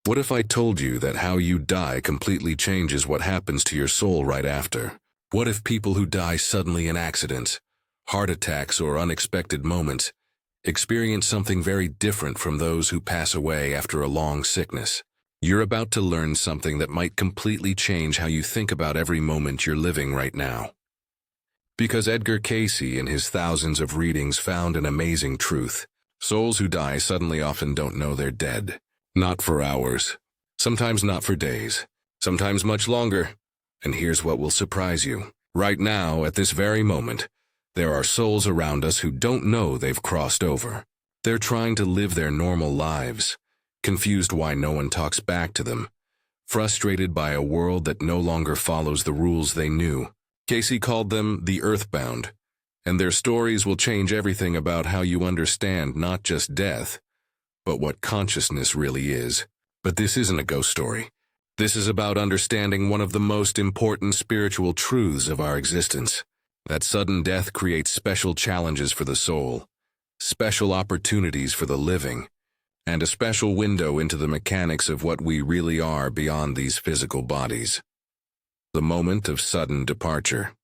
What if I told you that how you die completely changes what happens to your soul right after? What if people who die suddenly in accidents, heart attacks, or unexpected moments experience something very different from those who pass away after a long sickness? You're about to learn something that might completely change how you think about every moment you're living right now. Because Edgar Cayce in his thousands of readings found an amazing truth. Souls who die suddenly often don't know they're dead. Not for hours, sometimes not for days, sometimes much longer. And here's what will surprise you. Right now, at this very moment, there are souls around us who don't know they've crossed over. They're trying to live their normal lives, confused why no one talks back to them, frustrated by a world that no longer follows the rules they knew. Cayce called them the earthbound, and their stories will change everything about how you understand not just death, but what consciousness really is. But this isn't a ghost story. This is about understanding one of the most important spiritual truths of our existence. That sudden death creates special challenges for the soul, special opportunities for the living, and a special window into the mechanics of what we really are beyond these physical bodies. The moment of sudden departure.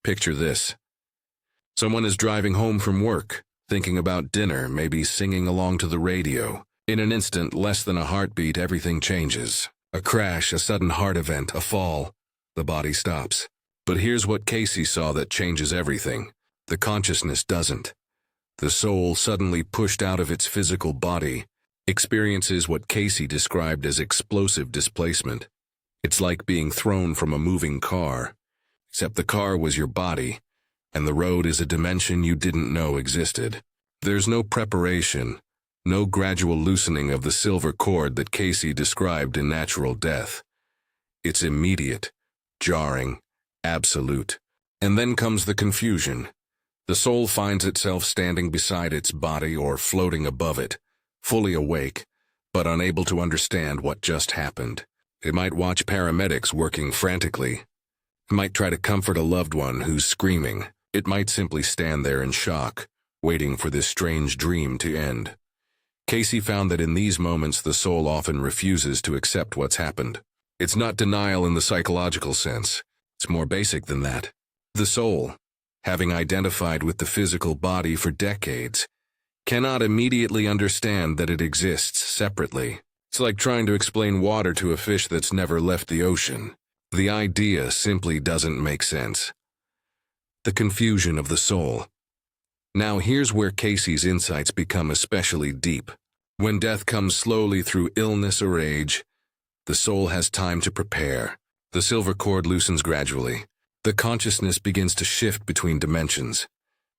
Picture this. Someone is driving home from work, thinking about dinner, maybe singing along to the radio. In an instant, less than a heartbeat, everything changes. A crash, a sudden heart event, a fall. The body stops. But here's what Cayce saw that changes everything. The consciousness doesn't. The soul, suddenly pushed out of its physical body, experiences what Cayce described as explosive displacement. It's like being thrown from a moving car, except the car was your body, and the road is a dimension you didn't know existed. There's no preparation, no gradual loosening of the silver cord that Cayce described in Natural Death. It's immediate, jarring, absolute. And then comes the confusion. The soul finds itself standing beside its body or floating above it, fully awake, but unable to understand what just happened. It might watch paramedics working frantically. It might try to comfort a loved one who's screaming. It might simply stand there in shock, waiting for this strange dream to end. Cayce found that in these moments the soul often refuses to accept what's happened. It's not denial in the psychological sense. It's more basic than that. The soul, having identified with the physical body for decades, cannot immediately understand that it exists separately. It's like trying to explain water to a fish that's never left the ocean. The idea simply doesn't make sense. The confusion of the soul. Now here's where Cayce's insights become especially deep. When death comes slowly through illness or age, the soul has time to prepare. The silver cord loosens gradually. The consciousness begins to shift between dimensions.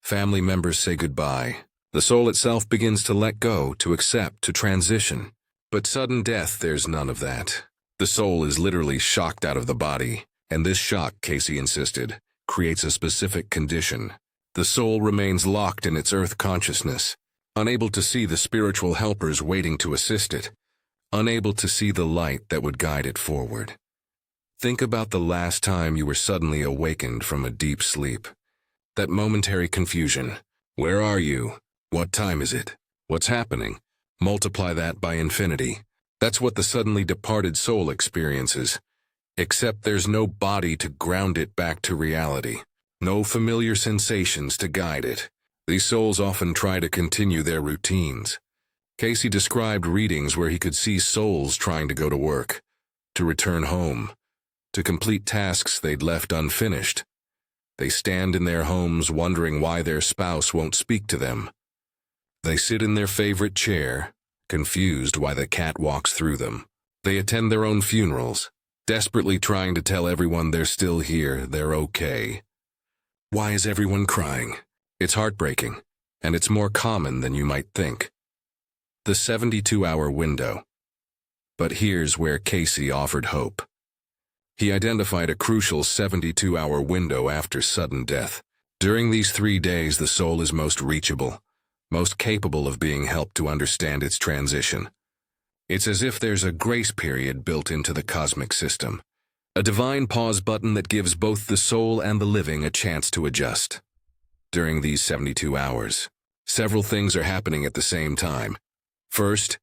Family members say goodbye. The soul itself begins to let go, to accept, to transition. But sudden death, there's none of that. The soul is literally shocked out of the body, and this shock, Cayce insisted, creates a specific condition. The soul remains locked in its earth consciousness, unable to see the spiritual helpers waiting to assist it, unable to see the light that would guide it forward. Think about the last time you were suddenly awakened from a deep sleep. That momentary confusion. Where are you? What time is it? What's happening? Multiply that by infinity. That's what the suddenly departed soul experiences. Except there's no body to ground it back to reality. No familiar sensations to guide it. These souls often try to continue their routines. Cayce described readings where he could see souls trying to go to work, to return home, to complete tasks they'd left unfinished. They stand in their homes wondering why their spouse won't speak to them. They sit in their favorite chair, confused why the cat walks through them. They attend their own funerals, desperately trying to tell everyone they're still here, they're okay. Why is everyone crying? It's heartbreaking, and it's more common than you might think. The 72-hour window. But here's where Cayce offered hope. He identified a crucial 72-hour window after sudden death. During these 3 days, the soul is most reachable, most capable of being helped to understand its transition. It's as if there's a grace period built into the cosmic system, a divine pause button that gives both the soul and the living a chance to adjust. During these 72 hours, several things are happening at the same time. First,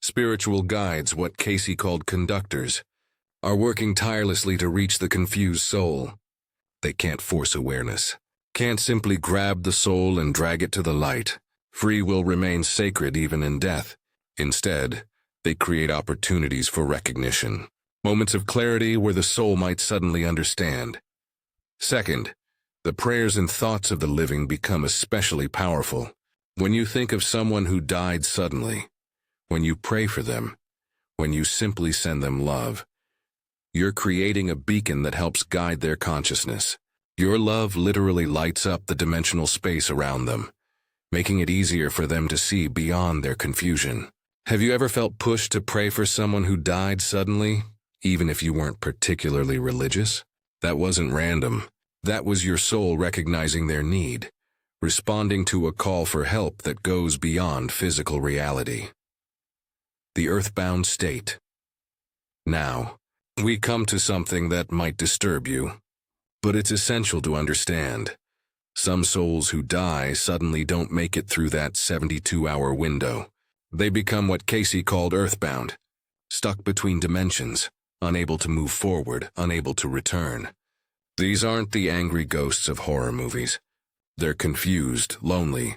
Spiritual guides, what Cayce called conductors, are working tirelessly to reach the confused soul. They can't force awareness, can't simply grab the soul and drag it to the light. Free will remains sacred even in death. Instead, they create opportunities for recognition, moments of clarity where the soul might suddenly understand. Second, the prayers and thoughts of the living become especially powerful. When you think of someone who died suddenly, when you pray for them, when you simply send them love, you're creating a beacon that helps guide their consciousness. Your love literally lights up the dimensional space around them, making it easier for them to see beyond their confusion. Have you ever felt pushed to pray for someone who died suddenly, even if you weren't particularly religious? That wasn't random. That was your soul recognizing their need, responding to a call for help that goes beyond physical reality. The earthbound state. Now, we come to something that might disturb you, but it's essential to understand. Some souls who die suddenly don't make it through that 72-hour window. They become what Cayce called earthbound, stuck between dimensions, unable to move forward, unable to return. These aren't the angry ghosts of horror movies. They're confused, lonely,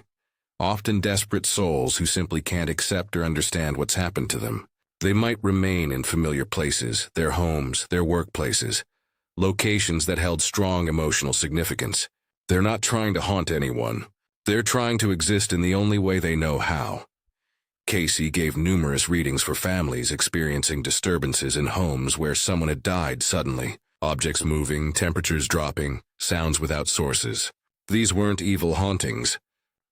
often desperate souls who simply can't accept or understand what's happened to them. They might remain in familiar places, their homes, their workplaces, locations that held strong emotional significance. They're not trying to haunt anyone. They're trying to exist in the only way they know how. Cayce gave numerous readings for families experiencing disturbances in homes where someone had died suddenly. Objects moving, temperatures dropping, sounds without sources. These weren't evil hauntings,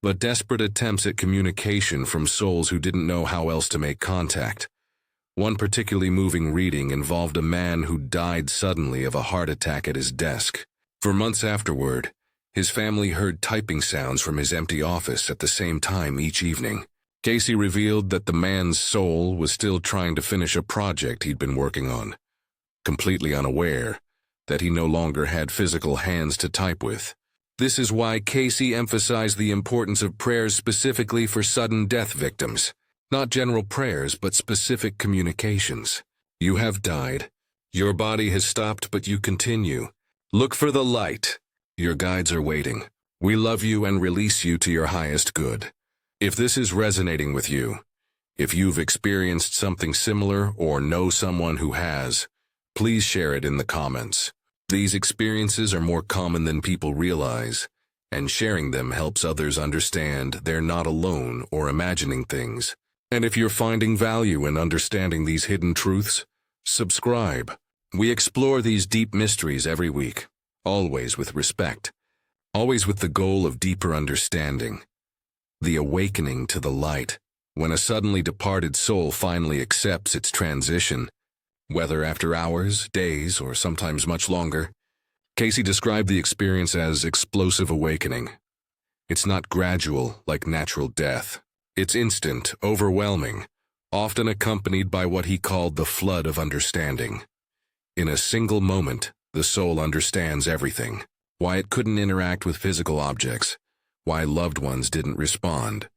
but desperate attempts at communication from souls who didn't know how else to make contact. One particularly moving reading involved a man who died suddenly of a heart attack at his desk. For months afterward, his family heard typing sounds from his empty office at the same time each evening. Cayce revealed that the man's soul was still trying to finish a project he'd been working on, completely unaware that he no longer had physical hands to type with. This is why Cayce emphasized the importance of prayers specifically for sudden death victims. Not general prayers, but specific communications. You have died. Your body has stopped, but you continue. Look for the light. Your guides are waiting. We love you and release you to your highest good. If this is resonating with you, if you've experienced something similar or know someone who has, please share it in the comments. These experiences are more common than people realize, and sharing them helps others understand they're not alone or imagining things. And if you're finding value in understanding these hidden truths, subscribe. We explore these deep mysteries every week, always with respect, always with the goal of deeper understanding. The awakening to the light, when a suddenly departed soul finally accepts its transition, whether after hours, days, or sometimes much longer. Cayce described the experience as explosive awakening. It's not gradual like natural death. It's instant, overwhelming, often accompanied by what he called the flood of understanding. In a single moment, the soul understands everything. Why it couldn't interact with physical objects, why loved ones didn't respond,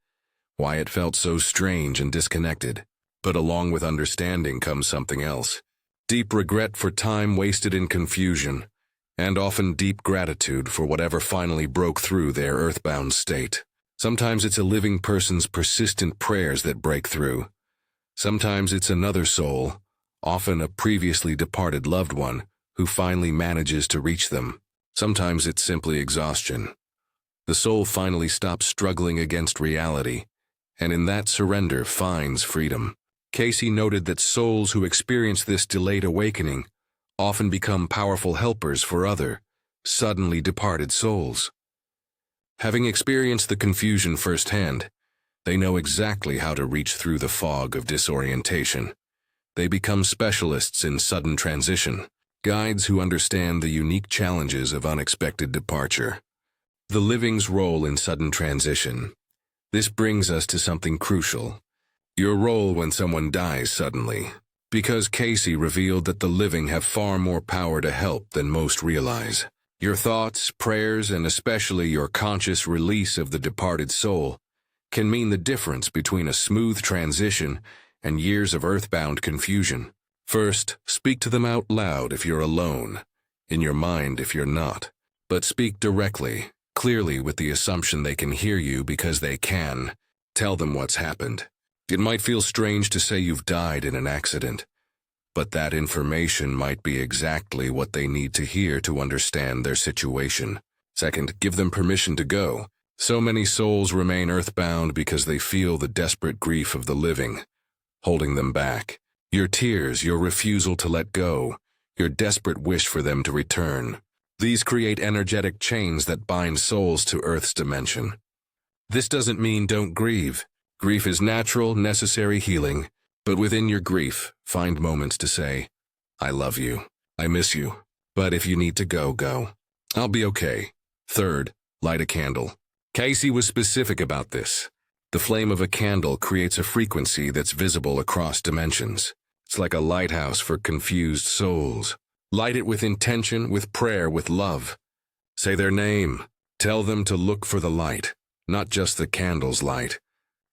why it felt so strange and disconnected. But along with understanding comes something else. Deep regret for time wasted in confusion, and often deep gratitude for whatever finally broke through their earthbound state. Sometimes it's a living person's persistent prayers that break through. Sometimes it's another soul, often a previously departed loved one, who finally manages to reach them. Sometimes it's simply exhaustion. The soul finally stops struggling against reality, and in that surrender finds freedom. Cayce noted that souls who experience this delayed awakening often become powerful helpers for other, suddenly departed souls. Having experienced the confusion firsthand, they know exactly how to reach through the fog of disorientation. They become specialists in sudden transition, guides who understand the unique challenges of unexpected departure. The living's role in sudden transition. This brings us to something crucial. Your role when someone dies suddenly, because Cayce revealed that the living have far more power to help than most realize. Your thoughts, prayers, and especially your conscious release of the departed soul can mean the difference between a smooth transition and years of earthbound confusion. First, speak to them out loud if you're alone, in your mind if you're not. But speak directly, clearly with the assumption they can hear you because they can. Tell them what's happened. It might feel strange to say you've died in an accident, but that information might be exactly what they need to hear to understand their situation. Second, give them permission to go. So many souls remain earthbound because they feel the desperate grief of the living, holding them back. Your tears, your refusal to let go, your desperate wish for them to return. These create energetic chains that bind souls to Earth's dimension. This doesn't mean don't grieve. Grief is natural, necessary healing, but within your grief, find moments to say, I love you, I miss you, but if you need to go, go. I'll be okay. Third, light a candle. Cayce was specific about this. The flame of a candle creates a frequency that's visible across dimensions. It's like a lighthouse for confused souls. Light it with intention, with prayer, with love. Say their name. Tell them to look for the light, not just the candle's light,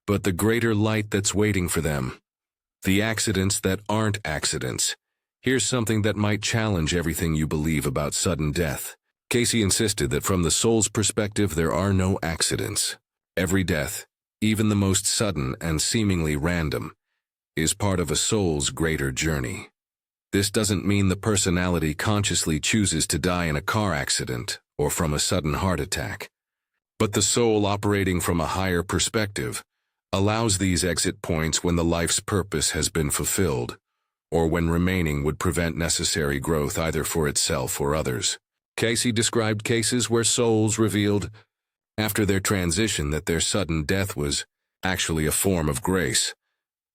but the greater light that's waiting for them. The accidents that aren't accidents. Here's something that might challenge everything you believe about sudden death. Cayce insisted that from the soul's perspective, there are no accidents. Every death, even the most sudden and seemingly random, is part of a soul's greater journey. This doesn't mean the personality consciously chooses to die in a car accident or from a sudden heart attack. But the soul, operating from a higher perspective, allows these exit points when the life's purpose has been fulfilled, or when remaining would prevent necessary growth either for itself or others. Cayce described cases where souls revealed, after their transition, that their sudden death was actually a form of grace.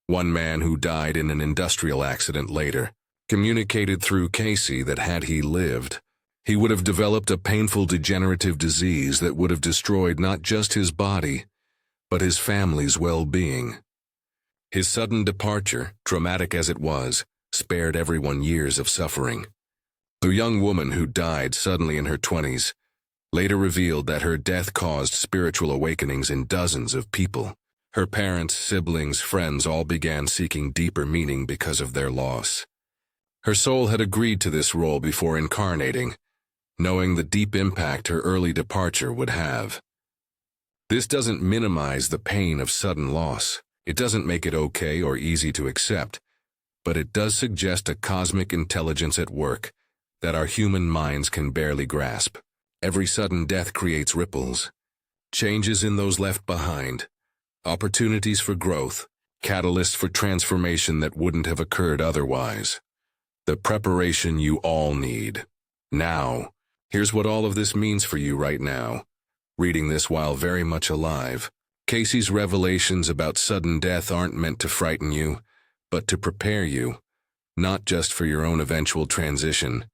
One man who died in an industrial accident later communicated through Cayce that had he lived, he would have developed a painful degenerative disease that would have destroyed not just his body, but his family's well-being. His sudden departure, traumatic as it was, spared everyone years of suffering. The young woman who died suddenly in her 20s later revealed that her death caused spiritual awakenings in dozens of people. Her parents, siblings, friends all began seeking deeper meaning because of their loss. Her soul had agreed to this role before incarnating, knowing the deep impact her early departure would have. This doesn't minimize the pain of sudden loss. It doesn't make it okay or easy to accept, but it does suggest a cosmic intelligence at work that our human minds can barely grasp. Every sudden death creates ripples, changes in those left behind, opportunities for growth, catalysts for transformation that wouldn't have occurred otherwise. The preparation you all need. Now, here's what all of this means for you right now. Reading this while very much alive, Cayce's revelations about sudden death aren't meant to frighten you, but to prepare you, not just for your own eventual transition,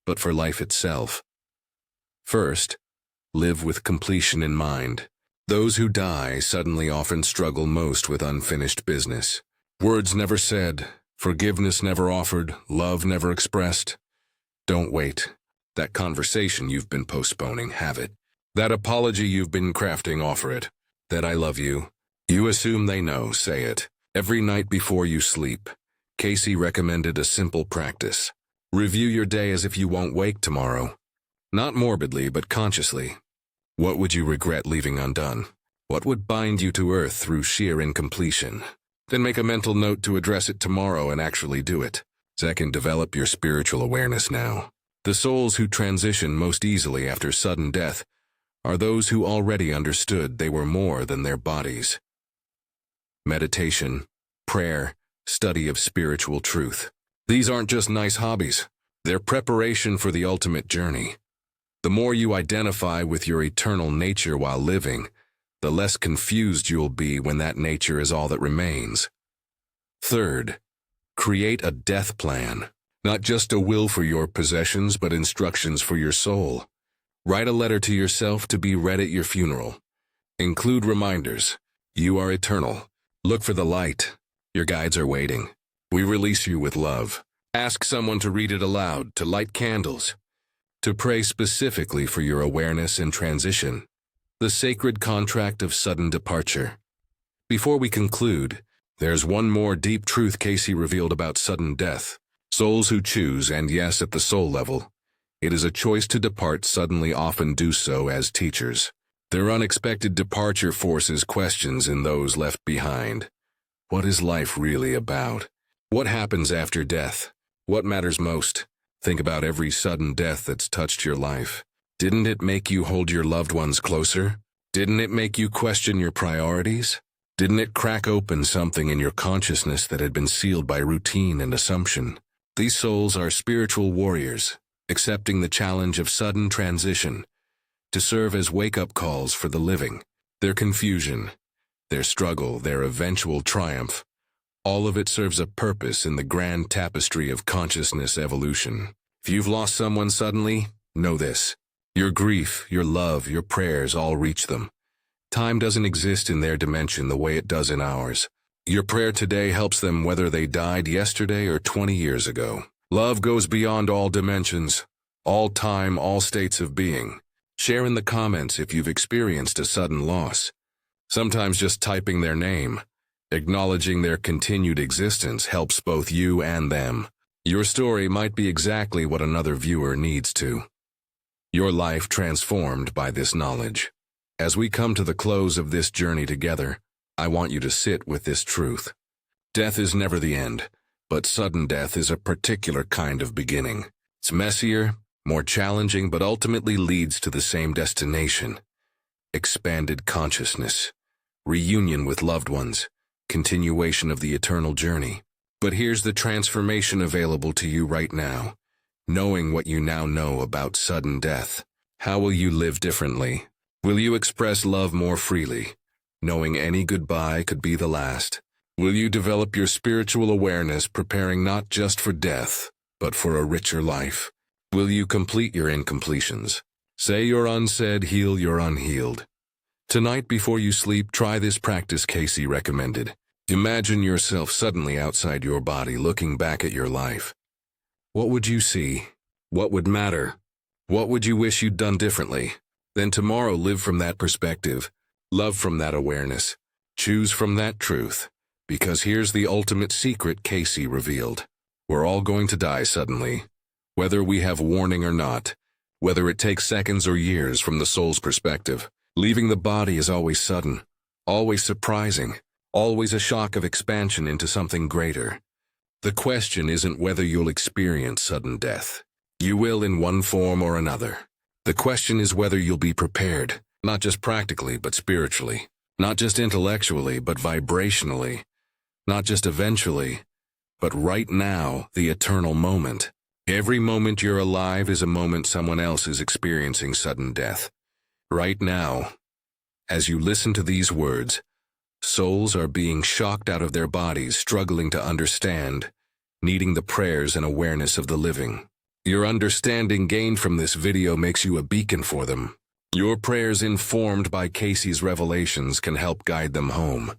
but for life itself. First, live with completion in mind. Those who die suddenly often struggle most with unfinished business. Words never said, forgiveness never offered, love never expressed. Don't wait. That conversation you've been postponing, have it. That apology you've been crafting, offer it. That I love you. You assume they know, say it. Every night before you sleep, Cayce recommended a simple practice. Review your day as if you won't wake tomorrow. Not morbidly, but consciously. What would you regret leaving undone? What would bind you to Earth through sheer incompletion? Then make a mental note to address it tomorrow and actually do it. Second, develop your spiritual awareness now. The souls who transition most easily after sudden death are those who already understood they were more than their bodies. Meditation, prayer, study of spiritual truth. These aren't just nice hobbies. They're preparation for the ultimate journey. The more you identify with your eternal nature while living, the less confused you'll be when that nature is all that remains. Third, create a death plan. Not just a will for your possessions, but instructions for your soul. Write a letter to yourself to be read at your funeral. Include reminders. You are eternal. Look for the light. Your guides are waiting. We release you with love. Ask someone to read it aloud, to light candles, to pray specifically for your awareness and transition. The sacred contract of sudden departure. Before we conclude, There's one more deep truth Cayce revealed about sudden death. Souls who choose, and yes, at the soul level, it is a choice to depart suddenly often do so as teachers. Their unexpected departure forces questions in those left behind. What is life really about? What happens after death? What matters most? Think about every sudden death that's touched your life. Didn't it make you hold your loved ones closer? Didn't it make you question your priorities? Didn't it crack open something in your consciousness that had been sealed by routine and assumption? These souls are spiritual warriors, accepting the challenge of sudden transition to serve as wake-up calls for the living. Their confusion, their struggle, their eventual triumph, all of it serves a purpose in the grand tapestry of consciousness evolution. If you've lost someone suddenly, know this. Your grief, your love, your prayers all reach them. Time doesn't exist in their dimension the way it does in ours. Your prayer today helps them whether they died yesterday or 20 years ago. Love goes beyond all dimensions, all time, all states of being. Share in the comments if you've experienced a sudden loss. Sometimes just typing their name, acknowledging their continued existence helps both you and them. Your story might be exactly what another viewer needs to. Your life transformed by this knowledge. As we come to the close of this journey together, I want you to sit with this truth. Death is never the end, but sudden death is a particular kind of beginning. It's messier, more challenging, but ultimately leads to the same destination. Expanded consciousness, reunion with loved ones, continuation of the eternal journey. But here's the transformation available to you right now. Knowing what you now know about sudden death, how will you live differently? Will you express love more freely, knowing any goodbye could be the last? Will you develop your spiritual awareness, preparing not just for death, but for a richer life? Will you complete your incompletions? Say your unsaid, heal your unhealed. Tonight before you sleep, try this practice Cayce recommended. Imagine yourself suddenly outside your body looking back at your life. What would you see? What would matter? What would you wish you'd done differently? Then tomorrow live from that perspective, love from that awareness, choose from that truth. Because here's the ultimate secret Cayce revealed. We're all going to die suddenly, whether we have warning or not, whether it takes seconds or years from the soul's perspective. Leaving the body is always sudden, always surprising, always a shock of expansion into something greater. The question isn't whether you'll experience sudden death. You will in one form or another. The question is whether you'll be prepared, not just practically but spiritually, not just intellectually but vibrationally, not just eventually, but right now, the eternal moment. Every moment you're alive is a moment someone else is experiencing sudden death. Right now, as you listen to these words, souls are being shocked out of their bodies, struggling to understand, needing the prayers and awareness of the living. Your understanding gained from this video makes you a beacon for them. Your prayers informed by Cayce's revelations can help guide them home.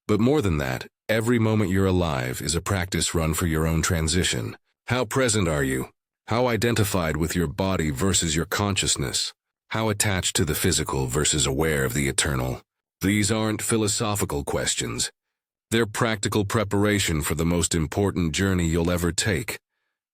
But more than that, every moment you're alive is a practice run for your own transition. How present are you? How identified with your body versus your consciousness? How attached to the physical versus aware of the eternal? These aren't philosophical questions. They're practical preparation for the most important journey you'll ever take.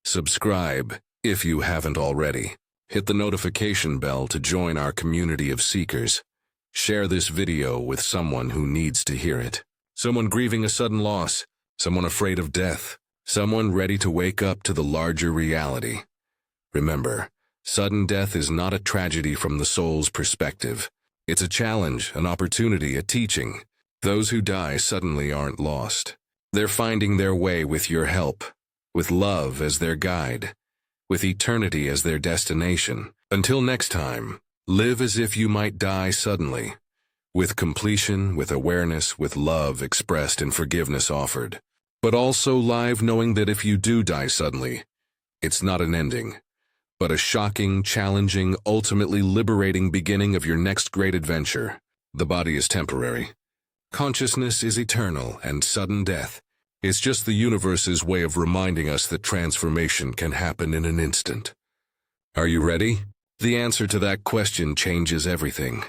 Subscribe if you haven't already. Hit the notification bell to join our community of seekers. Share this video with someone who needs to hear it. Someone grieving a sudden loss, someone afraid of death, someone ready to wake up to the larger reality. Remember, sudden death is not a tragedy from the soul's perspective. It's a challenge, an opportunity, a teaching. Those who die suddenly aren't lost. They're finding their way with your help, with love as their guide, with eternity as their destination. Until next time, live as if you might die suddenly, with completion, with awareness, with love expressed and forgiveness offered. But also live knowing that if you do die suddenly, it's not an ending, but a shocking, challenging, ultimately liberating beginning of your next great adventure. The body is temporary. Consciousness is eternal, and sudden death is just the universe's way of reminding us that transformation can happen in an instant. Are you ready? The answer to that question changes everything.